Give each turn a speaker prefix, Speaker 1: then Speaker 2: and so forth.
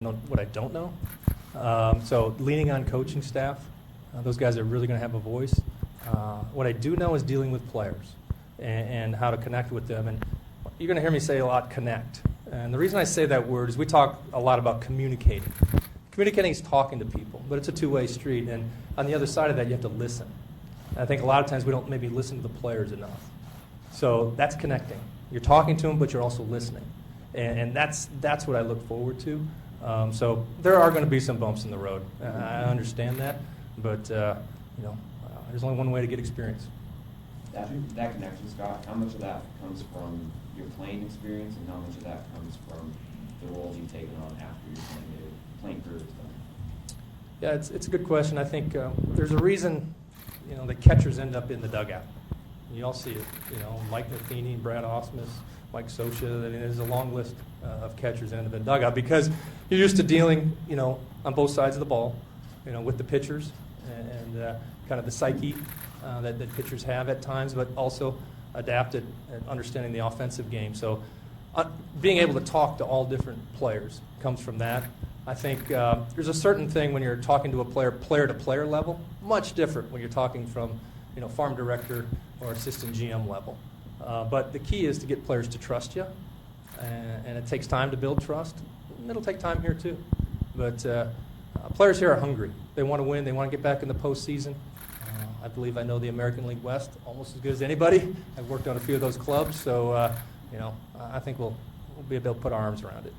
Speaker 1: know what I don't know. So leaning on coaching staff, those guys are really going to have a voice. What I do know is dealing with players and how to connect with them. And you're going to hear me say a lot, connect. And the reason I say that word is we talk a lot about communicating. Communicating is talking to people, but it's a two-way street. And on the other side of that, you have to listen. And I think a lot of times we don't maybe listen to the players enough. So that's connecting. You're talking to them, but you're also listening. And that's what I look forward to. So there are going to be some bumps in the road. I understand that, but there's only one way to get experience.
Speaker 2: That connection, Scott, how much of that comes from your playing experience, and how much of that comes from the roles you've taken on after your playing career is done?
Speaker 1: Yeah, it's a good question. I think there's a reason, the catchers end up in the dugout. You all see it. Mike Matheny, Brad Osmus, Mike Socha. I mean, there's a long list of catchers that end up in the dugout because you're used to dealing, on both sides of the ball, with the pitchers and kind of the psyche that pitchers have at times, but also adapted and understanding the offensive game. So being able to talk to all different players comes from that. I think there's a certain thing when you're talking to a player-to-player level, much different when you're talking from, farm director or assistant GM level. But the key is to get players to trust you, and it takes time to build trust. It'll take time here too. But players here are hungry. They want to win. They want to get back in the postseason. I believe I know the American League West almost as good as anybody. I've worked on a few of those clubs, so I think we'll be able to put our arms around it.